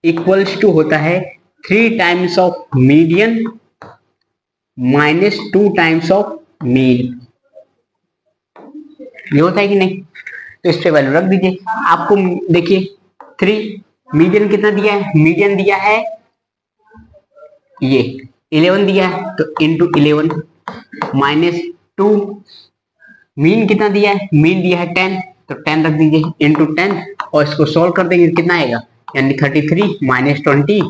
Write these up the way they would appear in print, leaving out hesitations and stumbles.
Equals to होता है 3 times of median minus 2 times of mean. ये होता है कि नहीं? तो इस पे वैल्यू रख दीजिए। आपको देखिए 3, मीडियन कितना दिया है? मीडियन दिया है ये 11 दिया है, तो इंटू 11 माइनस 2, मीन कितना दिया है? मीन दिया है 10, तो 10 रख दीजिए इंटू 10, और इसको सोल्व कर देंगे कितना आएगा? यानी 33 माइनस 20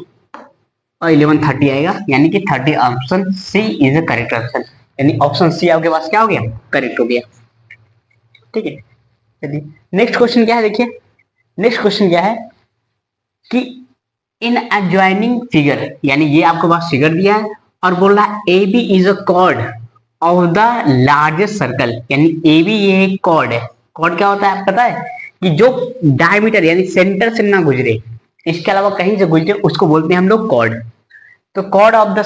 और 11 30 आएगा, यानी कि 30 option C is a correct answer. यानी ऑप्शन सी आपके पास क्या हो गया? करेक्ट हो गया। ठीक है, चलिए नेक्स्ट क्वेश्चन क्या है, देखिए नेक्स्ट क्वेश्चन क्या है कि इन एडजॉइनिंग फिगर, यानी ये आपके पास फिगर दिया है और बोल रहा है A B is a chord of the largest circle, यानी ए बी ये एक कॉर्ड है। कॉर्ड क्या होता है आप पता है? कि जो डायमीटर यानी सेंटर से ना गुजरे, इसके अलावा कहीं से गुजरे, उसको बोलते हैं हम लोग कॉर्ड। तो कॉर्ड ऑफ द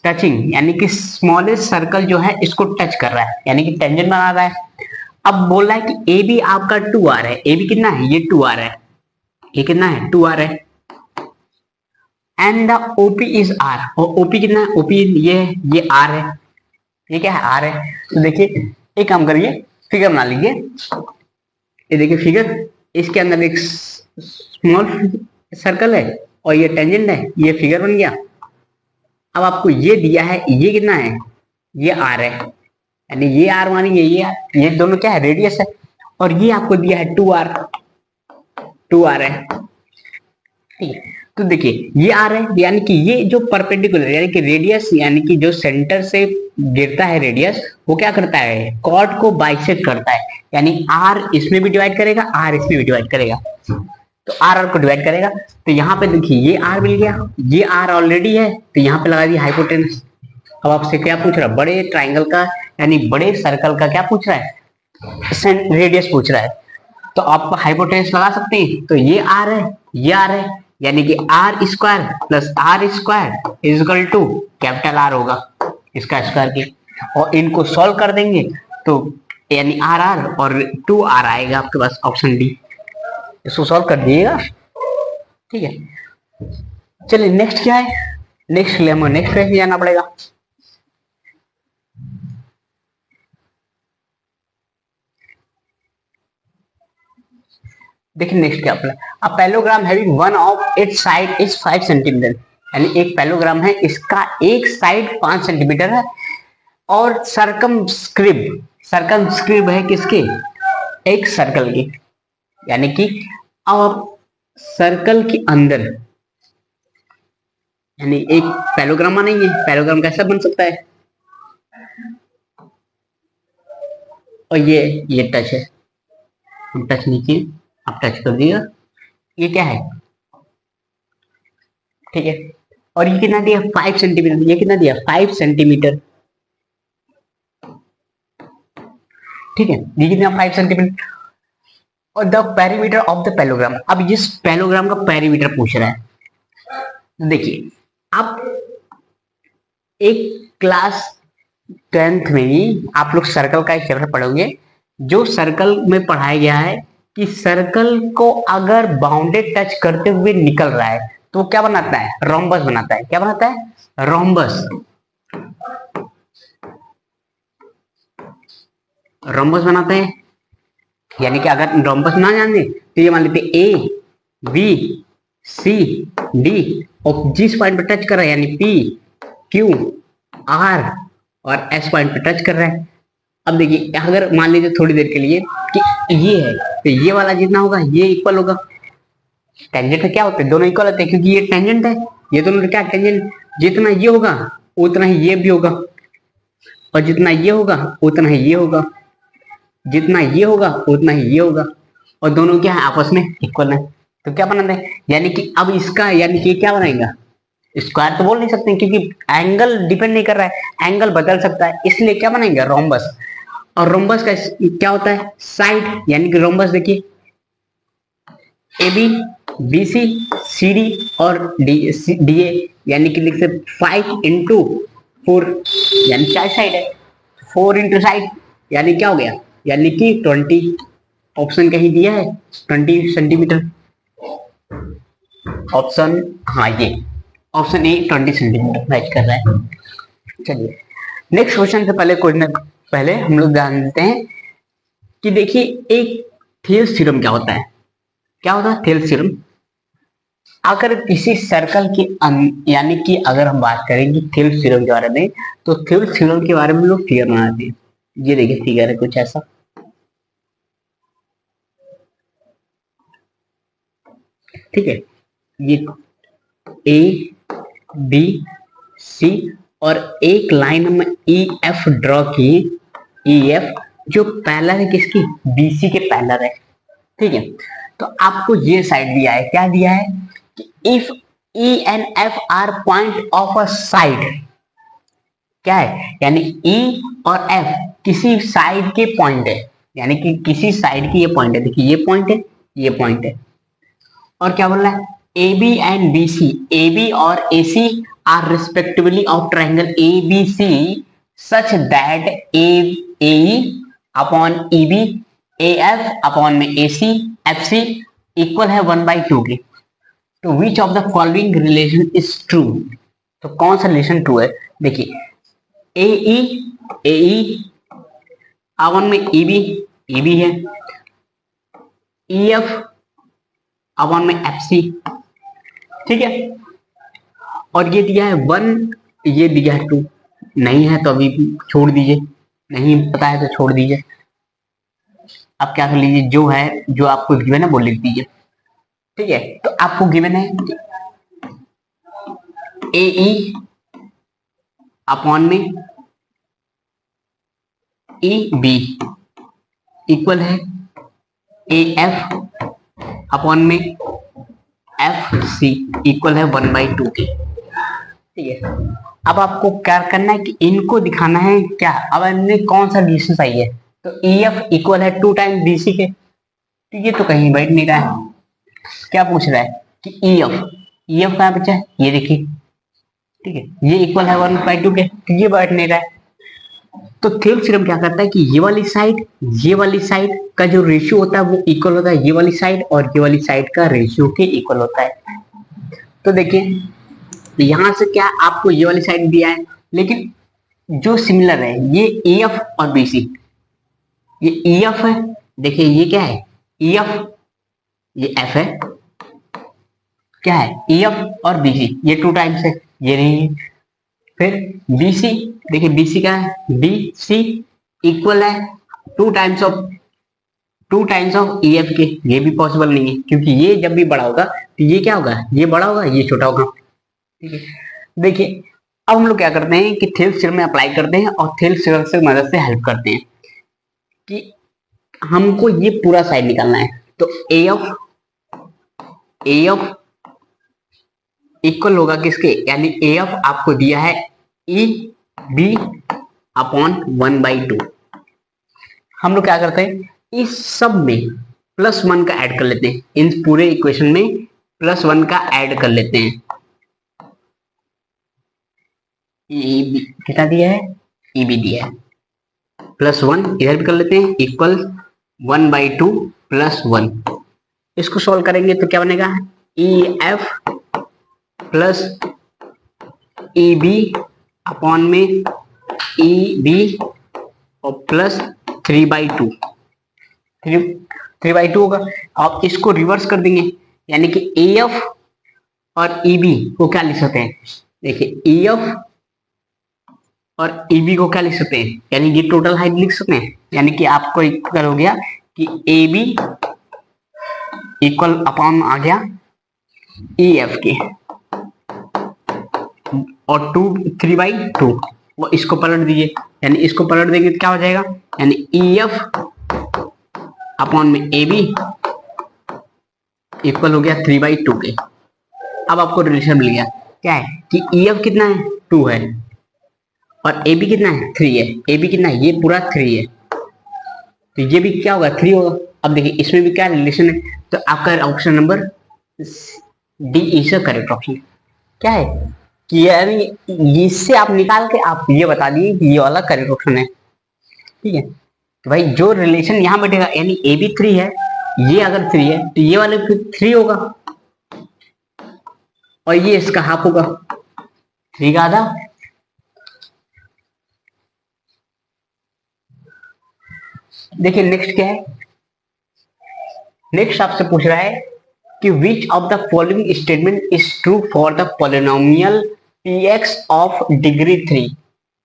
टचिंग, यानी कि स्मॉलेस्ट सर्कल जो है इसको टच कर रहा है, यानी कि टेंजेंट बना रहा है। अब बोल रहा है कि ए बी आपका 2r है। ए बी कितना है? ये 2r है। ये कितना है? 2r है। And the OP is R, और ओपी कितना है? ओपी ये आर है। ये क्या है? आर है। तो देखिए एक काम करिए, फिगर बना लीजिए। ये देखिए फिगर, इसके अंदर एक स्मॉल सर्कल है और ये टेंजेंट है, ये फिगर बन गया। अब आपको ये दिया है, ये कितना है? ये आर है, यानी ये आर मानिए ये दोनों क्या है? रेडियस है। और ये आपको दिया है 2r, 2r है। ठीक है, तो देखिए ये आर है, यानी कि ये जो परपेंडिकुलर यानी कि रेडियस, यानी कि जो सेंटर से गिरता है रेडियस, वो क्या करता है? कॉर्ड को बाइसेक्ट करता है, यानी आर इसमें भी डिवाइड करेगा, आर इसमें भी डिवाइड करेगा। तो आर को डिवाइड करेगा, तो यहाँ पे देखिए ये आर मिल गया, ये आर ऑलरेडी है, तो यहाँ पे लगा दिया हाइपोटेनस। अब आपसे क्या पूछ रहा है? बड़े ट्राइंगल का यानी बड़े सर्कल का क्या पूछ रहा है? रेडियस पूछ रहा है। तो आप हाइपोटेनस लगा सकते हैं। तो ये आर है, ये आर है, यानी कि R square plus R square is equal to capital R होगा, इसका स्क्वायर की। और इनको सॉल्व कर देंगे तो यानी आर आर और 2r आएगा आपके पास, ऑप्शन डी। इसको सॉल्व कर दिएगा। ठीक है, चलिए नेक्स्ट क्या है? नेक्स्ट नेक्स्ट पे जाना पड़ेगा। देखिए नेक्स्ट क्या अपना, अ parallelogram having one of its side is 5 centimetre, यानी एक पैलोग्राम है, इसका एक साइड 5 सेंटीमीटर है, और सरकमस्क्रिब है किसके? एक सर्कल की, यानी कि अब सर्कल के अंदर, यानी एक पैलोग्रामा नहीं है, पैलोग्राम कैसा बन सकता है? और ये टच है, हम टच नहीं किए, आप टच कर दिएगा। ये क्या है? ठीक है, और ये कितना दिया? 5 सेंटीमीटर। ये कितना दिया? 5 सेंटीमीटर। ठीक है, ये कितना? 5 सेंटीमीटर। और the perimeter of the parallelogram, अब इस पैलोग्राम का पेरीमीटर पूछ रहा है। देखिए आप एक क्लास 10th में ही आप लोग सर्कल का एक चैप्टर पढ़ोगे, जो सर्कल में पढ़ाया गया है कि सर्कल को अगर बाउंडेड टच करते हुए निकल रहा है तो क्या बनाता है? रोम्बस बनाता है। क्या बनाता है? रोम्बस। रोम्बस बनाते हैं, यानी कि अगर रोम्बस ना जाने तो ये मान लेते ए बी सी डी, और जिस पॉइंट पर टच कर रहा है यानी पी क्यू आर और एस पॉइंट पर टच कर रहा है। अब देखिए अगर मान लीजिए थोड़ी देर के लिए कि ये है, तो ये वाला जितना होगा ये इक्वल होगा। टेंजेंट क्या होते हैं? दोनों इक्वल होते हैं, क्योंकि ये टेंजेंट है, ये दोनों क्या टेंजेंट, जितना ये होगा उतना ही ये भी होगा, और जितना ये होगा उतना ही ये होगा, जितना ये होगा उतना ही ये होगा, और दोनों क्या है? आपस में इक्वल है। तो क्या बनाते हैं? यानी कि अब इसका यानी कि क्या बनाएगा? स्क्वायर तो बोल नहीं सकते क्योंकि एंगल डिपेंड नहीं कर रहा है, एंगल बदल सकता है, इसलिए क्या बनाएंगे? रोम्बस। और रोम्बस का क्या होता है? साइड, यानी कि रोम्बस देखिए A B B C C D और डी ए, यानी कि लिख सकते 5 इंटू 4, यानी 4 साइड है, 4 इंटू साइड, यानी क्या हो गया? यानी कि 20, ऑप्शन कहीं दिया है 20 सेंटीमीटर। ऑप्शन, हाँ ये ऑप्शन ए 20 सेंटीमीटर मैच कर रहा है। चलिए नेक्स्ट क्वेश्चन से पहले हम लोग जान लेते हैं कि देखिए एक थेल्स थ्योरम क्या होता है। क्या होता है थेल्स थ्योरम? अगर किसी सर्कल के यानी कि अगर हम बात करेंगे थेल्स थ्योरम के बारे में, तो थेल्स थ्योरम के बारे में लोग फिगर बनाते हैं। ये देखिए फिगर है कुछ ऐसा, ठीक है। ये ए बी सी और एक लाइन में ई एफ ड्रॉ की, ई एफ जो पैरेलल है किसकी, बीसी के पैरेलल है, ठीक है। तो आपको ये साइड दिया है, क्या दिया है कि if E and F R point of a side, क्या है यानी ई और एफ किसी साइड के पॉइंट है, यानी कि किसी साइड की ये पॉइंट है। देखिए ये पॉइंट है, ये पॉइंट है। और क्या बोल रहा है A B and B C, A B और A C are respectively of triangle A B C such that A upon E B, A F upon में A C, F C equal है 1/2 के। तो which of the following relation is true? तो कौन सा relation true है? देखिए ए ई upon में ई बी है, ई एफ अपॉन में एफ सी, ठीक है। और ये दिया है 1, ये दिया है 2। नहीं है तो अभी छोड़ दीजिए, नहीं पता है तो छोड़ दीजिए। आप क्या कर लीजिए, जो है जो आपको गिवन है वो लिख दीजिए, ठीक है। तो आपको गिवन है ए ई अपॉन में ई बी इक्वल है ए एफ अपॉन में एफ सी इक्वल है 1/2 के, ठीक है। अब आपको क्या करना है कि इनको दिखाना है क्या, अब इनमें कौन सा रिलेशन सही है। तो ई एफ इक्वल है 2 टाइम्स बी सी के, तो ये तो कहीं बैठ नहीं रहा है। क्या पूछ रहा है कि ई एफ कहाँ बचा है, ये देखिए, ठीक है। ये इक्वल है 1/2 के, तो ये बैठ नहीं रहा है। तो थेल्स थ्योरम क्या करता है कि ये वाली साइड का जो रेशियो होता है वो इक्वल होता है ये वाली साइड और ये वाली साइड का रेशियो के इक्वल होता है। तो देखिए यहां से क्या आपको ये वाली साइड दिया है, लेकिन जो सिमिलर है ये ई एफ और बी सी, ये ई एफ है, देखिए ये क्या है ई एफ, ये एफ है, क्या है ई एफ और बी सी, ये 2 टाइम्स है, ये नहीं है। फिर BC, देखिए BC का है BC इक्वल है 2 टाइम्स ऑफ EF के, ये भी पॉसिबल नहीं है क्योंकि ये जब भी बड़ा होगा तो ये क्या होगा, ये बड़ा होगा ये छोटा होगा, ठीक है। देखिए अब हम लोग क्या करते हैं कि थेल्स थ्योरम में अप्लाई करते हैं और थेल्स थ्योरम से मदद से हेल्प करते हैं कि हमको ये पूरा साइड निकालना है। तो AF इक्वल होगा किसके, यानी AF आपको दिया है ई बी अपॉन 1/2। हम लोग क्या करते हैं इस सब में +1 का ऐड कर लेते हैं, इन पूरे इक्वेशन में +1 का ऐड कर लेते हैं। कितना दिया है, ई बी दिया है, +1 इधर भी कर लेते हैं, इक्वल 1/2 +1। इसको सॉल्व करेंगे तो क्या बनेगा, E F plus E B upon में ई बी और प्लस 3/2 होगा। अब इसको रिवर्स कर देंगे, यानी कि ए एफ और ई बी को क्या लिख सकते हैं, देखिए ई एफ और ई बी को क्या लिख सकते हैं, यानी ये टोटल हाइट लिख सकते हैं, यानी कि आपको इक्वल हो गया कि ए बी इक्वल अपॉन आ गया ई एफ के और 3/2, वो इसको पलट दीजिए, यानी इसको पलट देंगे तो क्या हो जाएगा, यानी ई एफ अपॉन में ए बी इक्वल हो गया 3/2 के। अब आपको रिलेशन मिल गया, क्या है कि ई एफ कितना है 2 है और ए बी कितना है 3 है, ए बी कितना है ये पूरा 3 है, तो ये भी क्या होगा 3 होगा। अब देखिए इसमें भी क्या रिलेशन है, तो आपका option number D is the correct option. क्या है कि यानी इससे आप निकाल के आप ये बता दिए कि ये वाला करेक्ट ऑप्शन है, ठीक है। तो भाई जो रिलेशन यहाँ बैठेगा, यानी ए बी 3 है, ये अगर 3 है तो ये वाले 3 होगा, और ये इसका हाफ होगा, 3 का आधा। देखिए नेक्स्ट क्या है, नेक्स्ट आपसे पूछ रहा है कि which of the following statement is true for the polynomial px of degree 3।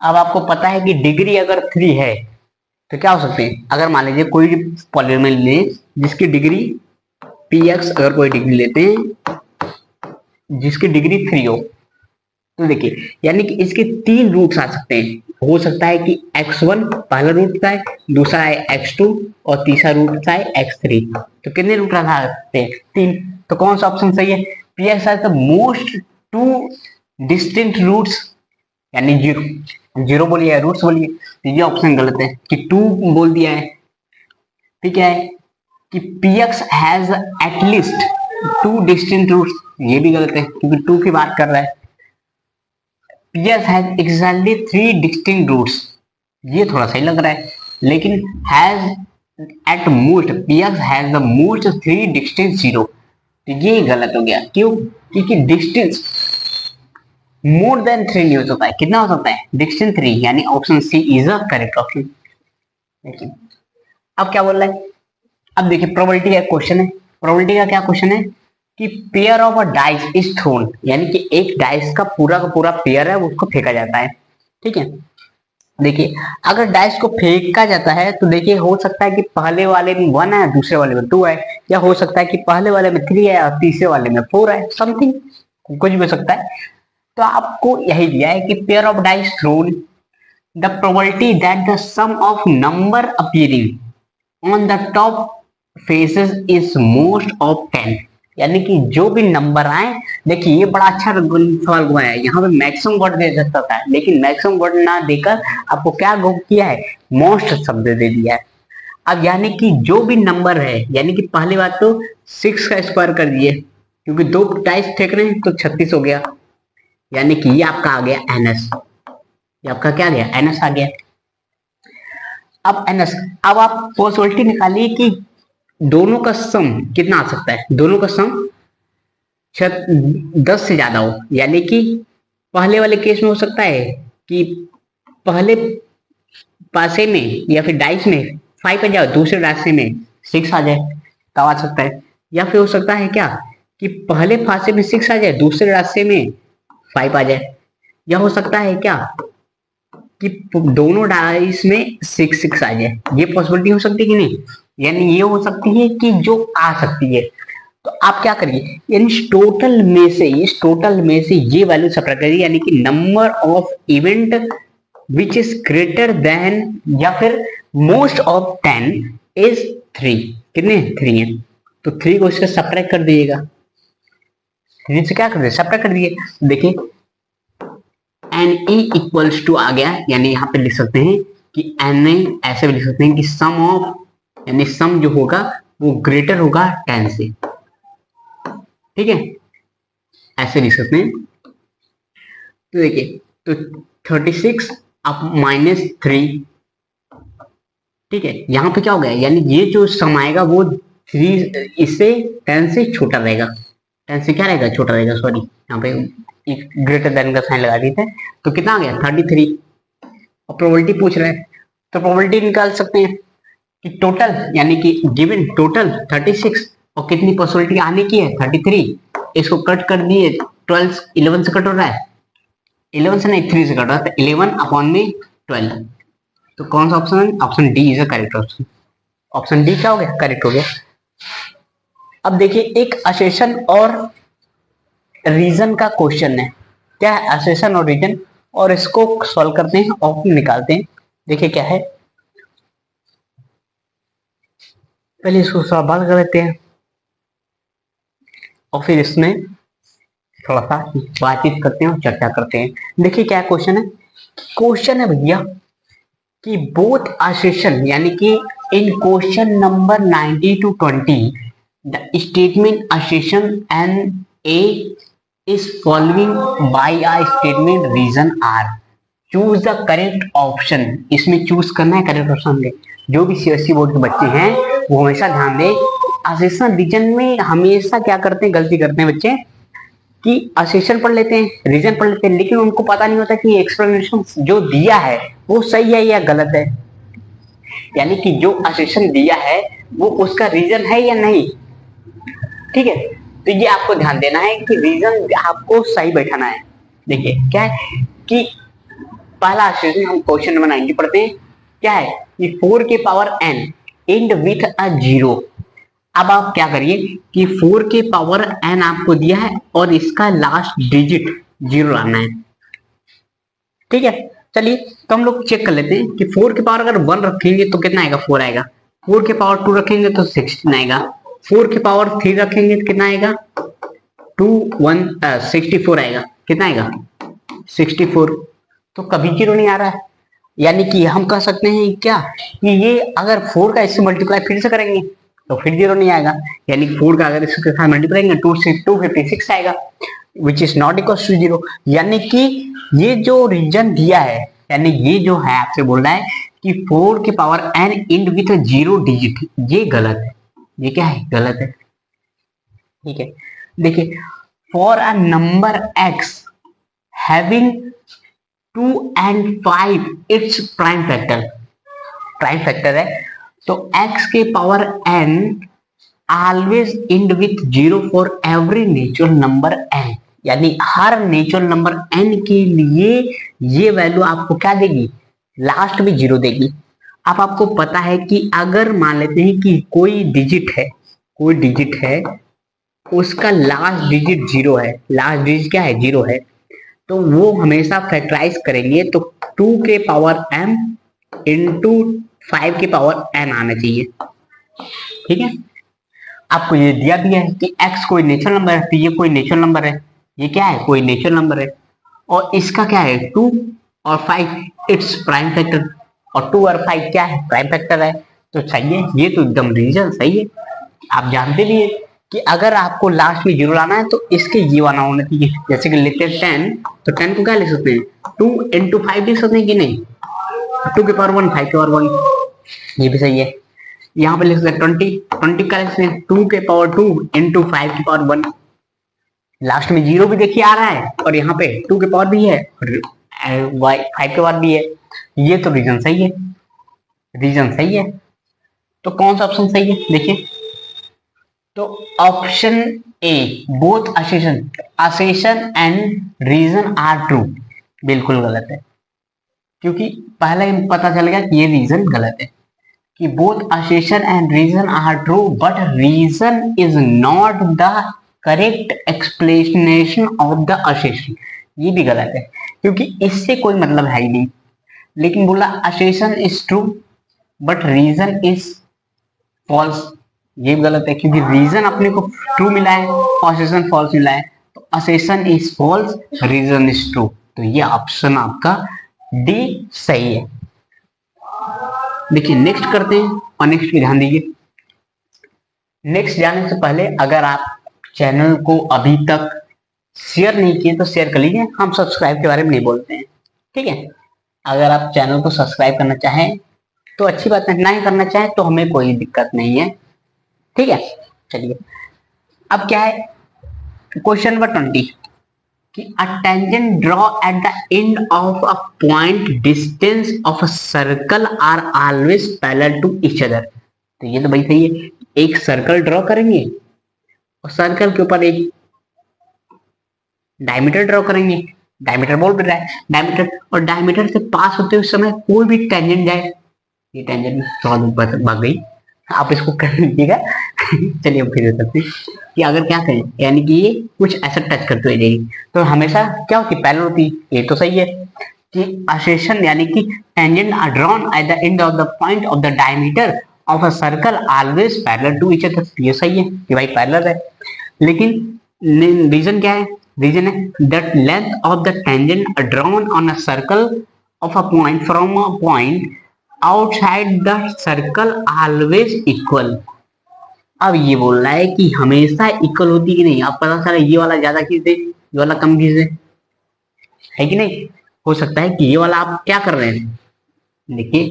अब आपको पता है कि डिग्री अगर 3 है तो क्या हो सकते हैं, अगर मान लीजिए कोई पॉलिनोमियल ले जिसकी डिग्री px, अगर कोई डिग्री लेते हैं जिसकी डिग्री 3 हो, तो देखिए यानी कि इसके 3 रूट्स आ सकते हैं। हो सकता है कि x1 पहला रूट का है, दूसरा है x2 और तीसरा रूट का है x3। तो कितने रूट आ सकते हैं, 3। तो कौन सा ऑप्शन सही है, px are the most 2 distinct roots, यानी जीरो बोलिए या रूट्स बोलिए, तो ये ऑप्शन गलत है कि 2 बोल दिया है। ठीक है कि px has at least 2 distinct roots, ये भी गलत है क्योंकि 2 की बात कर रहा है। px has exactly 3 distinct roots, ये थोड़ा सही लग रहा है, लेकिन has at most, px has the most 3 distinct zero, तो ये गलत हो गया। क्यों, क्योंकि डिस्टेंस मोर देन 3 नहीं हो सकता है। कितना हो सकता है, डिस्टेंस 3, यानी option C is the correct option. देखिए अब क्या बोल रहा है, अब देखिए प्रोबेबिलिटी का क्वेश्चन है। प्रोबेबिलिटी का क्या क्वेश्चन है कि pair of a dice is throne, यानी कि एक डाइस का पूरा पेयर है उसको फेंका जाता है। ठीक है, देखिए अगर डाइस को फेंका जाता है तो देखिए हो सकता है कि पहले वाले में 1 है, दूसरे वाले में 2 है, या हो सकता है कि पहले वाले में 3 है और तीसरे वाले में 4 है, समथिंग कुछ भी हो सकता है। तो आपको यही दिया है कि pair of dice thrown, the probability that the sum of number appearing on the top faces is most of 10, यानी कि जो भी नंबर आए, देखिए ये बड़ा अच्छा सवाल हुआ है, यहाँ पे मैक्सिमम वर्ड दे सकता था लेकिन मैक्सिमम वर्ड ना देकर आपको क्या किया है, मोस्ट शब्द दे दिया है। अब यानी कि जो भी नंबर है, यानी कि पहली बात तो 6 का स्क्वायर कर दिए क्योंकि 2 डाइस फेंक रहे हैं तो 36 हो गया, यानी कि ये आपका आ गया एनएस, ये आपका क्या गया, एनएस आ गया। अब एनएस, अब आप पॉसिबिलिटी निकालिए कि दोनों का सम कितना आ सकता है, दोनों का सम 10 से ज्यादा हो, यानी कि पहले वाले केस में हो सकता है कि पहले पासे में या फिर डाइस में 5 आ जाए, दूसरे रास्ते में 6 आ जाए, तब आ सकता है। या फिर हो सकता है क्या कि पहले फांसे में 6 आ जाए, दूसरे रास्ते में 5 आ जाए। या हो सकता है क्या कि दोनों डाइस में 6 आ जाए, ये पॉसिबिलिटी हो सकती है कि नहीं, यानी ये हो सकती है कि जो आ सकती है। तो आप क्या करिए, यानी इस टोटल में से ये वैल्यू सब्ट्रैक्ट करिए, यानी कि number of event which is greater than या फिर मोस्ट ऑफ 10 इज 3, कितने 3 है, तो 3 को इससे सब्ट्रैक्ट कर दीजिएगा, 3 से क्या कर दिए, सब्ट्रैक्ट कर दिए। देखिए एन ए इक्वल्स टू आ गया, यानी यहाँ पे लिख सकते हैं कि एन ए, ऐसे भी लिख सकते हैं कि सम ऑफ, यानी सम जो होगा वो ग्रेटर होगा 10 से। ठीक है, ऐसे लिख सकते हैं। तो देखिए तो 36 अब -3, ठीक है, यहाँ पे क्या हो गया, यानी ये जो सम आएगा वो 3 इससे 10 से छोटा रहेगा, 10 से क्या रहेगा, छोटा रहेगा, सॉरी यहाँ पे एक ग्रेटर देन का साइन लगा दिए थे, तो कितना आ गया 33। और प्रोबेबिलिटी पूछ रहा है तो प्रोबेबिलिटी निकाल सकते हैं कि टोटल, यानी कि गिवन टोटल 36 और कितनी पॉसिबिलिटी आने की है 33, इसको कट कर दिए, 12 11 से कट हो रहा है, 11 से नहीं 3 से कट रहा है, तो 11 अपॉन में 12, तो कौन सा ऑप्शन है, option D is a correct option. Option D क्या हो गया, करेक्ट हो गया। अब देखिए एक असेशन और रीजन का क्वेश्चन है, क्या है असेशन और रीजन, और इसको सॉल्व करते हैं और निकालते हैं। देखिए क्या है, पहले इसको सॉल्व कर लेते हैं और फिर इसमें थोड़ा सा बातचीत करते हैं और चर्चा करते हैं। देखिए क्या क्वेश्चन है भैया कि बोथ असेशन, यानी कि in question number 90 to 20 the statement assertion an A is following by a statement reason R, choose the correct option. इसमें चूज करना है करेक्ट ऑप्शन दे। जो भी सीएससी बोर्ड के बच्चे हैं वो हमेशा ध्यान दें, असेशन रीजन में हमेशा क्या करते हैं, गलती करते हैं बच्चे कि असेशन पढ़ लेते हैं, रीजन पढ़ लेते हैं, लेकिन उनको पता नहीं होता कि एक्सप्लेनेशन जो दिया है वो सही है या गलत है, यानी कि जो असेशन दिया है वो उसका रीजन है या नहीं। ठीक है, तो ये आपको ध्यान देना है कि रीजन आपको सही बैठाना है। देखिए क्या है कि पहला असेशन हम क्वेश्चन नंबर 90 पढ़ते हैं। क्या है कि 4 के power n and with a zero. अब आप क्या करिए कि 4 के पावर n आपको दिया है और इसका लास्ट डिजिट जीरो लाना है। ठीक है, चलिए तो हम लोग चेक कर लेते हैं कि 4 के पावर अगर 1 रखेंगे तो कितना आएगा, 4 आएगा। 4 के पावर 2 रखेंगे तो 16 आएगा। 4 के पावर 3 रखेंगे तो कितना आएगा, 64 आएगा। कितना आएगा, 64। तो कभी जीरो नहीं आ रहा है, यानी कि हम कह सकते हैं क्या कि ये अगर 4 का इससे मल्टीप्लाई फिर से करेंगे तो फिर जीरो नहीं आएगा, यानी 4 का अगर इसके साथ मल्टीप्लाई करेंगे 256 आएगा, which is not equal to zero. यानी कि ये जो रीजन दिया है, यानी ये जो है आपसे बोल रहा है कि 4 के power n end with zero digit, ये गलत है। ये क्या है, गलत है। ठीक है, देखिए for a number x having 2 and 5 its prime factor है, तो x के power n always end with zero for every natural number n, यानी हर नेचुरल नंबर n के लिए ये वैल्यू आपको क्या देगी, लास्ट में जीरो देगी। अब आपको पता है कि अगर मान लेते हैं कि कोई डिजिट है उसका लास्ट डिजिट जीरो है, लास्ट डिजिट क्या है, जीरो है, तो वो हमेशा फैक्टराइज करेंगे तो 2 के पावर m इंटू 5 के पावर n आना चाहिए। ठीक है, आपको ये दिया भी है कि x कोई नेचुरल नंबर है, तो ये कोई नेचुरल नंबर है, ये क्या है, कोई नेचुरल नंबर है, और इसका क्या है 2 और 5 इट्स प्राइम फैक्टर, और 2 और 5 क्या है, प्राइम फैक्टर है। तो सही है, ये तो एकदम रीजन सही है। आप जानते भी है कि अगर आपको लास्ट में जीरो लाना है तो इसके ये वाला होना चाहिए। जैसे कि लेते हैं 10, तो 10 को क्या लिख सकते हैं, 2 इंटू 5 लिख सकते हैं कि नहीं, 2 के पावर 1, 5 के पावर 1, ये भी सही है। यहाँ पे लिख सकते हैं 20 का लिख सकते हैं 2 के पावर 2 इंटू 5 के पावर 1, लास्ट में जीरो भी देखिए आ रहा है और यहाँ पे 2 के पावर भी है और 5 के पावर भी है। ये तो रीजन सही है, रीजन सही है। तो कौन सा ऑप्शन सही है, देखिए तो option A both assertion and reason are true, बिल्कुल गलत है, क्योंकि पहले पता चल गया कि ये रीजन गलत है कि both assertion and reason are true but reason is not the correct explanation of the assertion, ये भी गलत है क्योंकि इससे कोई मतलब है ही नहीं। लेकिन बोला assertion is true but reason is false, ये भी गलत है क्योंकि रीजन अपने को ट्रू मिला है और असेशन फॉल्स मिला है, तो assertion is false, reason is true, तो ये ऑप्शन आपका डी सही है। देखिए नेक्स्ट करते हैं और नेक्स्ट पे ध्यान दीजिए। नेक्स्ट जाने से पहले अगर आप चैनल को अभी तक शेयर नहीं किए तो शेयर कर लीजिए, हम सब्सक्राइब के बारे में नहीं बोलते हैं। ठीक है, अगर आप चैनल को सब्सक्राइब करना चाहें तो अच्छी बात है, ना ही करना चाहे तो हमें कोई दिक्कत नहीं है। ठीक है, चलिए अब क्या है क्वेश्चन नंबर 20 कि a tangent draw at the end of a point distance of a circle are always parallel to each other. तो ये तो भाई सही है, एक सर्कल ड्रॉ करेंगे और सर्कल के ऊपर एक डायमीटर ड्रॉ करेंगे, डायमीटर बोल रहा है डायमीटर, और डायमीटर से पास होते हुए समय कोई भी टेंजेंट जाए, ये टेंजेंट थोड़ा दूर भाग गई, आप इसको कर लीजिएगा। चलिए अब फिर सकते कि अगर क्या करें, यानी कि ये कुछ ऐसा टच करते हुए जाएगी तो हमेशा क्या होती, पैरेलल होती, ये तो सही है कि असेशन यानी कि tangent are drawn at the end of the point of the diameter of a circle always parallel to each other, ये सही है कि भाई पैरेलल है। लेकिन रीजन क्या है, रीजन है that length of the tangent drawn on a circle of a point from a point outside the circle always equal. अब ये बोल रहा है कि हमेशा इक्वल होती कि नहीं, आप पता चला ये वाला ज्यादा खींच दे, ये वाला कम खींच दे, है कि नहीं। हो सकता है कि ये वाला आप क्या कर रहे हैं, देखिए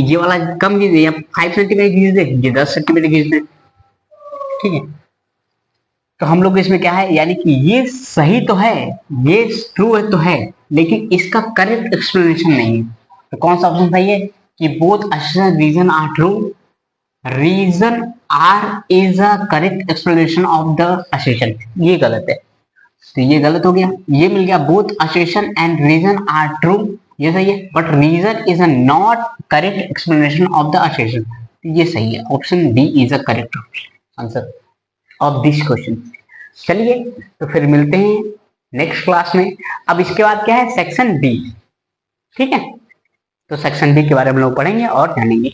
ये वाला कम खींच दे या 5 सेंटीमीटर खींच दे, ये 10 सेंटीमीटर खींच दे। ठीक है, तो हम लोग इसमें क्या है, यानी कि ये सही तो है, ये ट्रू है तो है, लेकिन इसका करेक्ट एक्सप्लेनेशन नहीं है। तो कौन सा ऑप्शन सही है कि both assertion reason are true, reason R is a correct explanation of the assertion, ये गलत है। तो ये गलत हो गया, ये मिल गया both assertion and reason are true, ये सही है, but reason is a not correct explanation of the assertion, ये सही है, option D is a correct answer of this question. चलिए तो फिर मिलते हैं नेक्स्ट क्लास में। अब इसके बाद क्या है, सेक्शन डी, ठीक है, तो सेक्शन डी के बारे में हम लोग पढ़ेंगे और जानेंगे।